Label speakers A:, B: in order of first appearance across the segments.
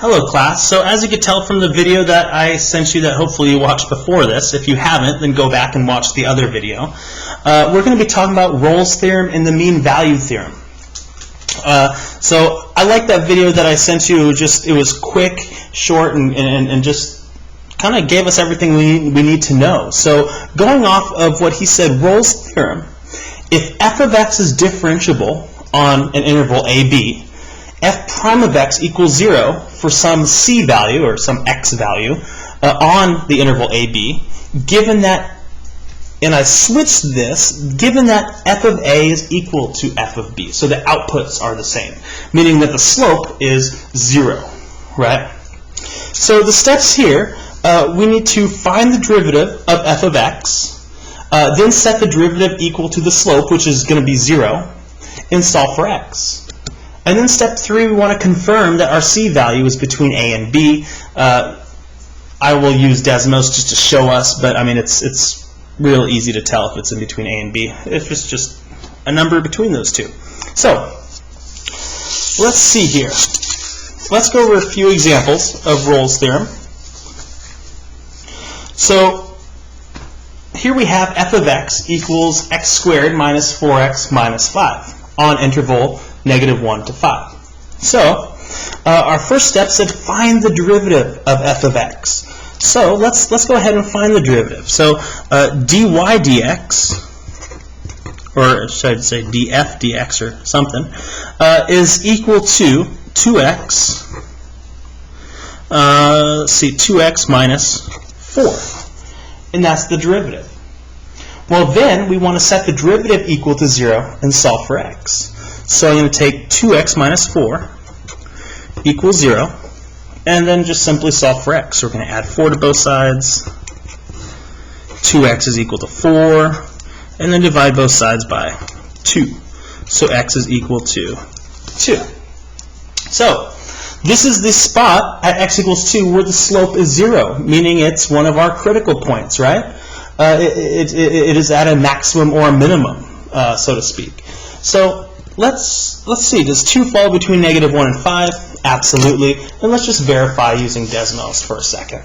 A: Hello class. So as you could tell from the video that I sent you that hopefully you watched before this, if you haven't, then go back and watch the other video. We're going to be talking about Rolle's theorem and the mean value theorem. So I like that video that I sent you. It was quick, short, and just kind of gave us everything we need to know. So going off of what he said, Rolle's theorem, if f of x is differentiable on an interval a, b, f prime of x equals 0 for some c value or some x value on the interval a, b, given that, and I switched this, given that f of a is equal to f of b, so the outputs are the same, meaning that the slope is 0, right? So the steps here, we need to find the derivative of f of x, then set the derivative equal to the slope, which is going to be 0, and solve for x. And then step 3, we want to confirm that our c value is between a and b. I will use Desmos just to show us, but I mean it's real easy to tell if it's in between a and b, if it's just a number between those two. So let's see here. Let's go over a few examples of Rolle's theorem. So here we have f of x equals x squared minus 4x minus 5 on interval -1 to 5. So our first step said find the derivative of f of x. So let's go ahead and find the derivative. So dy dx, or should I say df dx or something, is equal to 2x. Let's see, 2x minus 4, and that's the derivative. Well, then we want to set the derivative equal to 0 and solve for x. So I'm going to take 2x minus 4 equals 0, and then just simply solve for x. So we're going to add 4 to both sides. 2x is equal to 4, and then divide both sides by 2. So x is equal to 2. So this is the spot at x equals 2 where the slope is 0, meaning it's one of our critical points, right? It is at a maximum or a minimum, so to speak. So let's see, does 2 fall between -1 and 5? Absolutely. And let's just verify using Desmos for a second.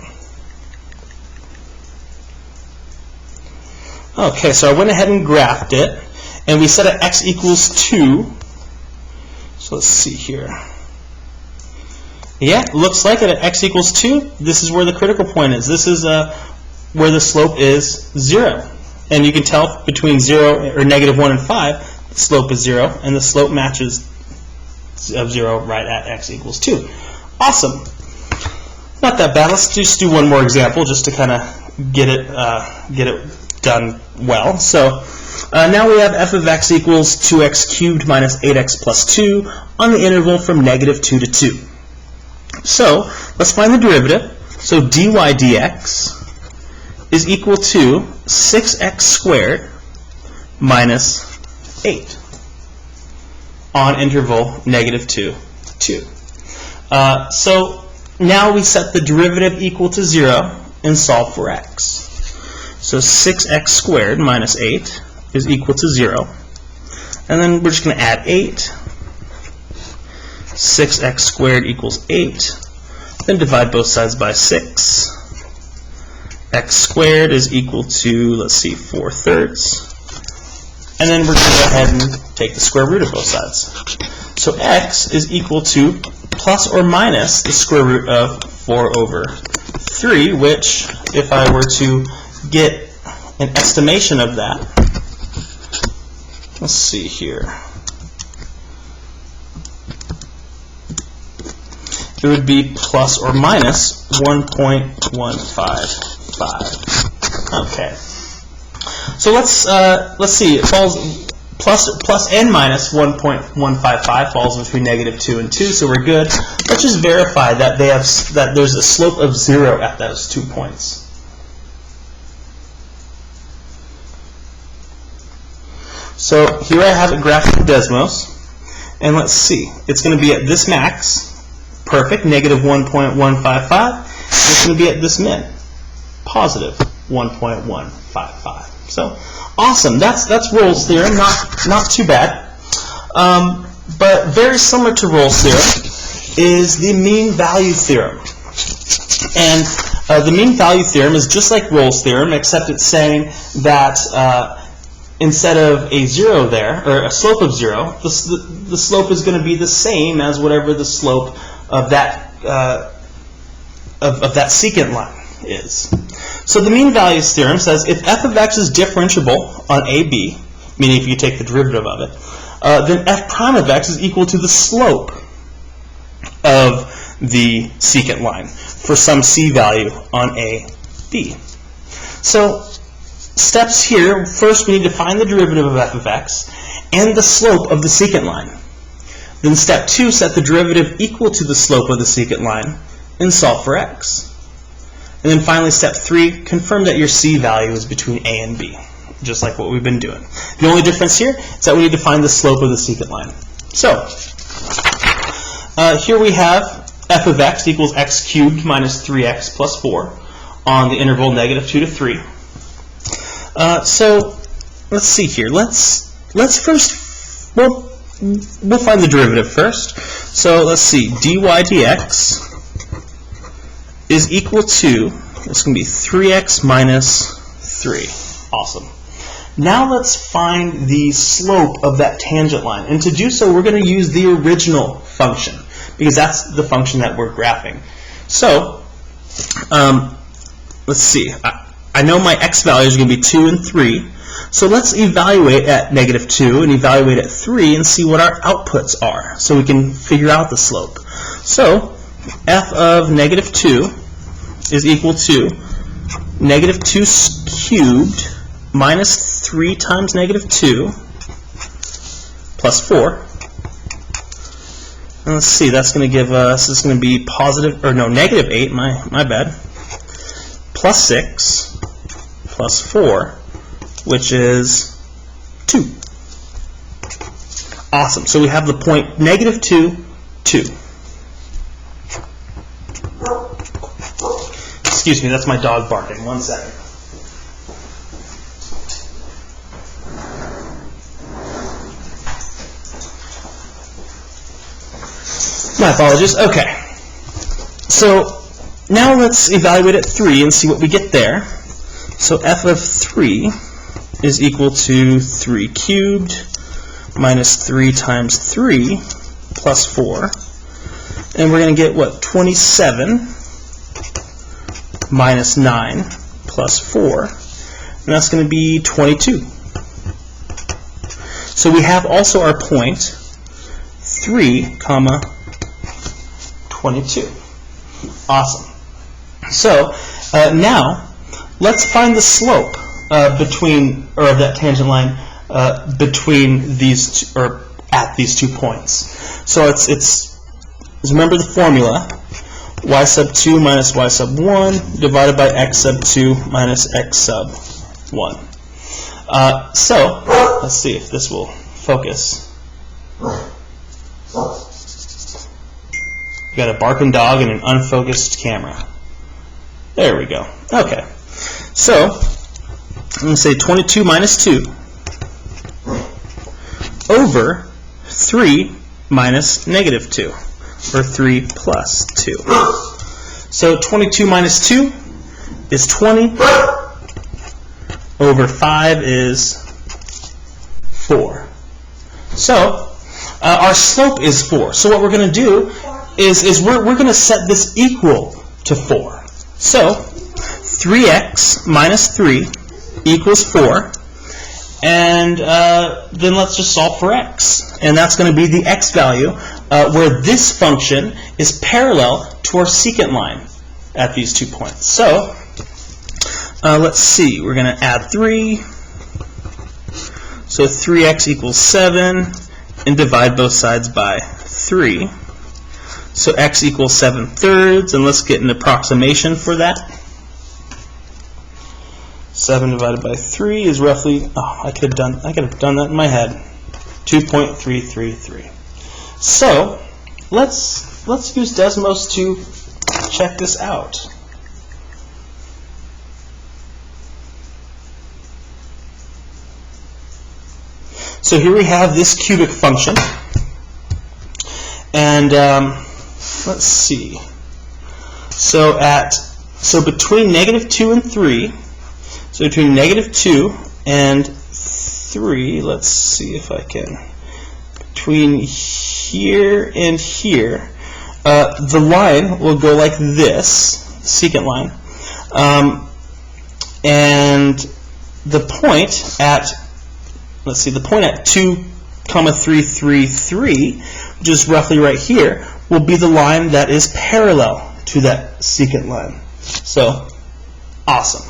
A: Okay, so I went ahead and graphed it, and we set at x equals 2. So let's see here. Yeah, looks like it at x equals 2. This is where the critical point is. This is where the slope is 0. And you can tell between 0 or -1 and 5, the slope is 0, and the slope matches of 0 right at x equals 2. Awesome. Not that bad. Let's just do one more example just to kind of get it done well. So now we have f of x equals 2x cubed minus 8x plus 2 on the interval from -2 to 2. So let's find the derivative. So dy dx is equal to 6x squared minus 8 on interval -2 to 2. So now we set the derivative equal to 0 and solve for x. So 6x squared minus 8 is equal to 0. And then we're just going to add 8. 6x squared equals 8. Then divide both sides by 6. X squared is equal to, let's see, 4/3. And then we're going to go ahead and take the square root of both sides. So x is equal to plus or minus the square root of 4/3, which, if I were to get an estimation of that, let's see here. It would be plus or minus 1.155. Okay. So let's see. It falls plus and minus 1.155 falls between -2 and 2, so we're good. Let's just verify that there's a slope of 0 at those 2 points. So here I have it graphed in Desmos, and let's see. It's going to be at this max, perfect, -1.155. It's going to be at this min, positive 1.155. So awesome. That's Rolle's theorem. Not too bad. But very similar to Rolle's theorem, is the mean value theorem. And the mean value theorem is just like Rolle's theorem, except it's saying that instead of a 0 there, or a slope of 0, the slope is going to be the same as whatever the slope of that secant line is. So the mean values theorem says if f of x is differentiable on AB, meaning if you take the derivative of it, then f prime of x is equal to the slope of the secant line for some c value on AB. So steps here, first we need to find the derivative of f of x and the slope of the secant line. Then step 2, set the derivative equal to the slope of the secant line and solve for x. And then finally step 3, confirm that your c value is between a and b, just like what we've been doing. The only difference here is that we need to find the slope of the secant line. So here we have f of x equals x cubed minus 3x plus 4 on the interval -2 to 3. So let's see here. Let's first, we'll find the derivative first. So let's see, dy dx is equal to, it's going to be 3x minus 3. Awesome. Now let's find the slope of that tangent line. And to do so, we're going to use the original function, because that's the function that we're graphing. So let's see. I know my x values are going to be 2 and 3. So let's evaluate at -2 and evaluate at 3 and see what our outputs are, so we can figure out the slope. So f of -2 is equal to -2 cubed minus 3 times -2 plus 4. And let's see, that's going to give us, it's going to be positive, or no, -8, my bad, plus 6 plus 4, which is 2. Awesome. So we have the point -2, 2. Excuse me, that's my dog barking. 1 second. My apologies. Okay. So now let's evaluate at 3 and see what we get there. So f of 3 is equal to 3 cubed minus 3 times 3 plus 4. And we're going to get, what, 27 minus 9 plus 4. And that's going to be 22. So we have also our point 3, 22. Awesome. So now let's find the slope between, or of that tangent line between these two, or at these 2 points. So it's remember the formula: y sub 2 minus y sub 1 divided by x sub 2 minus x sub 1. So let's see if this will focus. We've got a barking dog and an unfocused camera. There we go. Okay. So I'm going to say 22 minus 2 over 3 minus -2, or 3 plus 2. So 22 minus 2 is 20, over 5 is 4. So our slope is 4. So what we're going to do is we're going to set this equal to 4. So 3x minus 3 equals 4, and then let's just solve for x. And that's going to be the x value where this function is parallel to our secant line at these 2 points. So let's see, we're going to add 3. So 3x equals 7, and divide both sides by 3. So x equals 7/3, and let's get an approximation for that. 7 divided by 3 is roughly, I could have done that in my head, 2.333. So let's use Desmos to check this out. So here we have this cubic function, and let's see. So between -2 and 3, so between -2 and 3, let's see if I can, between here and here, the line will go like this, secant line, and the point at, let's see, the point at 2,333, which is roughly right here, will be the line that is parallel to that secant line. So, awesome.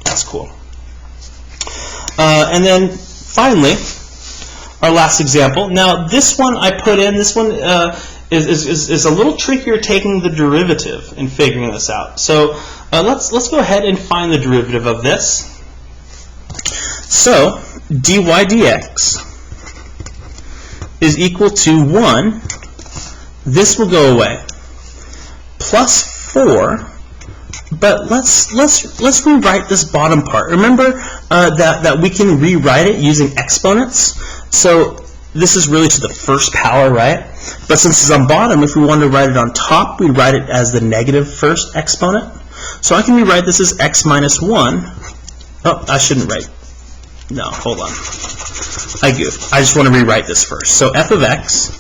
A: That's cool. And then finally, our last example. Now, this one I put in. This one is a little trickier, taking the derivative and figuring this out. So let's go ahead and find the derivative of this. So dy dx is equal to 1. This will go away. Plus 4. But let's rewrite this bottom part. Remember that we can rewrite it using exponents. So this is really to the first power, right? But since it's on bottom, if we wanted to write it on top, we'd write it as the negative first exponent. So I can rewrite this as x minus 1. Oh, I shouldn't write. No, hold on. I goofed. I just want to rewrite this first. So f of x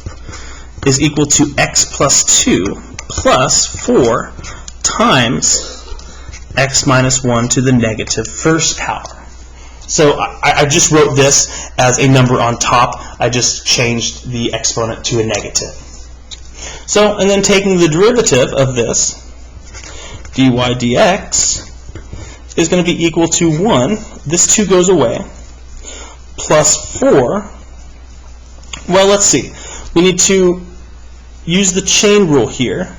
A: is equal to x plus 2 plus 4 times x minus 1 to the negative first power. So I just wrote this as a number on top. I just changed the exponent to a negative. So, and then taking the derivative of this, dy dx is going to be equal to 1. This 2 goes away. Plus 4. Well, let's see. We need to use the chain rule here.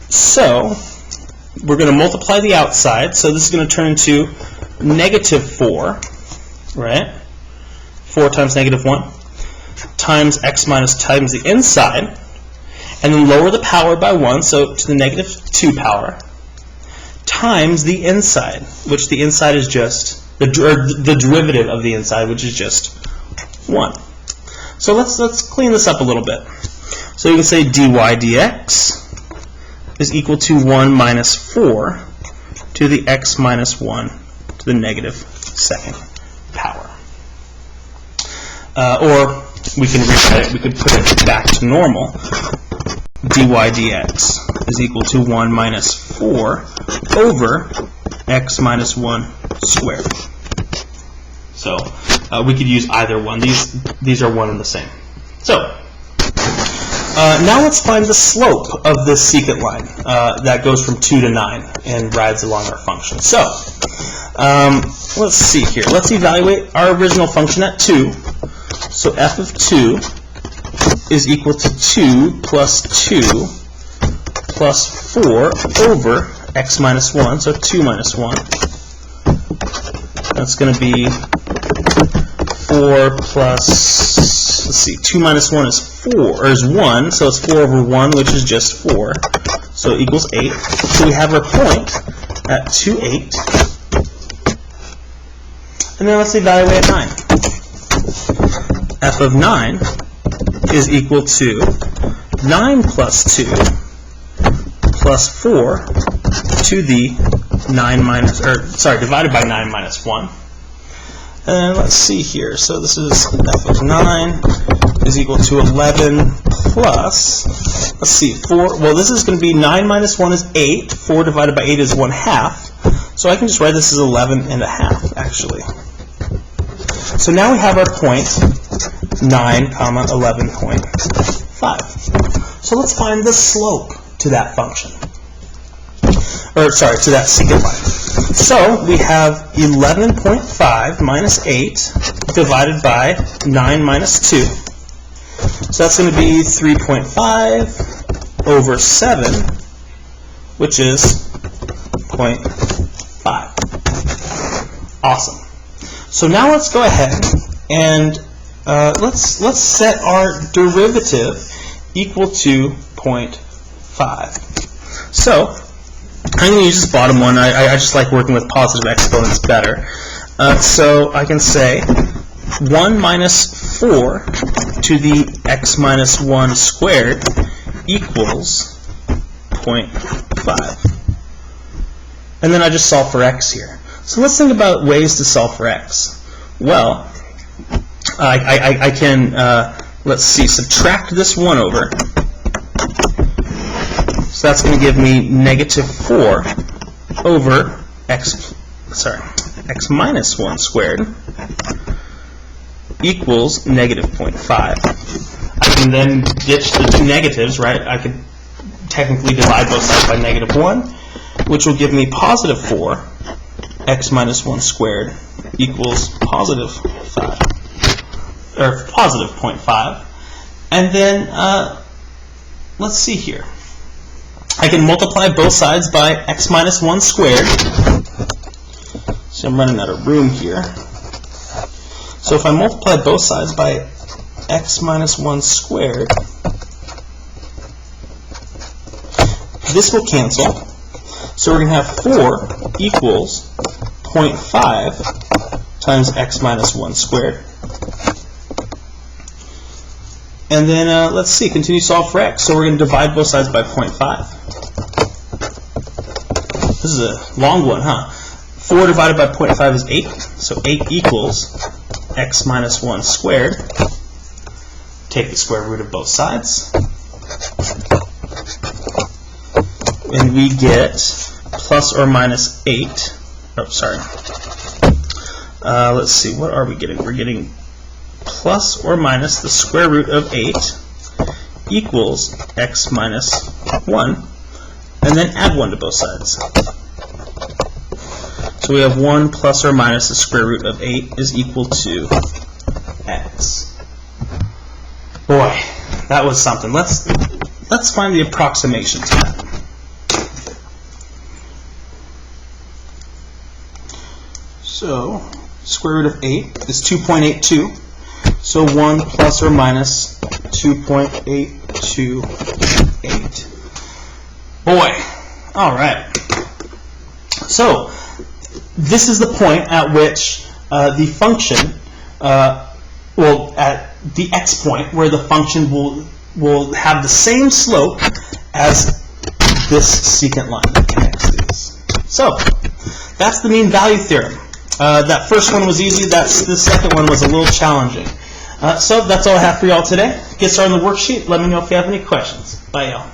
A: So we're going to multiply the outside. So this is going to turn into negative 4, right? 4 times negative 1 times x minus times the inside, and then lower the power by 1, so to the negative 2 power, times the inside, which the inside is just the derivative of the inside, which is just 1. So let's clean this up a little bit. So you can say dy dx is equal to 1 minus 4 to the x minus 1 to the negative second power. Or we can rewrite it, we could put it back to normal. Dy dx is equal to 1 minus 4 over x minus 1 squared. So we could use either one. These are one and the same. So now let's find the slope of this secant line that goes from 2 to 9 and rides along our function. So let's see here. Let's evaluate our original function at 2. So f of 2 is equal to 2 plus 2 plus 4 over x minus 1, so 2 minus 1. That's going to be 4 plus, let's see, 2 minus 1 is 4, or is 1, so it's 4 over 1, which is just 4, so it equals 8. So we have our point at 2, 8. And then let's evaluate 9. F of 9 is equal to 9 plus 2 plus 4 to the 9 minus, or sorry, divided by 9 minus 1. And let's see here. So this is f of 9 is equal to 11 plus, let's see, 4. Well, this is going to be 9 minus 1 is 8. 4 divided by 8 is 1/2. So I can just write this as 11.5, actually. So now we have our point 9, 11.5. So let's find the slope to that function. Or, sorry, to that secant line. So we have 11.5 minus 8 divided by 9 minus 2. So that's going to be 3.5 over 7, which is 0.5. Awesome. So now let's go ahead and let's set our derivative equal to 0.5. So I'm going to use this bottom one. I just like working with positive exponents better. So I can say 1 minus 4 to the x minus 1 squared equals 0.5. And then I just solve for x here. So let's think about ways to solve for x. Well, I can, let's see, subtract this 1 over. So that's going to give me negative 4 over x minus 1 squared equals negative 0.5. I can then ditch the two negatives, right? I could technically divide both sides by negative 1, which will give me positive 4 x minus 1 squared equals positive 5, or positive 0.5. And then let's see here. I can multiply both sides by x minus 1 squared. So I'm running out of room here. So if I multiply both sides by x minus 1 squared, this will cancel. So we're going to have 4 equals 0.5 times x minus 1 squared. And then let's see, continue to solve for x. So we're going to divide both sides by 0.5. This is a long one, huh? 4 divided by 0.5 is 8. So 8 equals x minus 1 squared. Take the square root of both sides. And we get plus or minus 8. Oh, sorry. Let's see, what are we getting? We're getting plus or minus the square root of 8 equals x minus 1, and then add 1 to both sides. So we have 1 plus or minus the square root of 8 is equal to x. Boy, that was something. Let's find the approximation to that. So square root of 8 is 2.82. So 1 plus or minus 2.828. Boy, all right. So this is the point at which the function, well, at the x point, where the function will have the same slope as this secant line that connects these. So that's the mean value theorem. That first one was easy. The second one was a little challenging. So that's all I have for y'all today. Get started on the worksheet. Let me know if you have any questions. Bye, y'all.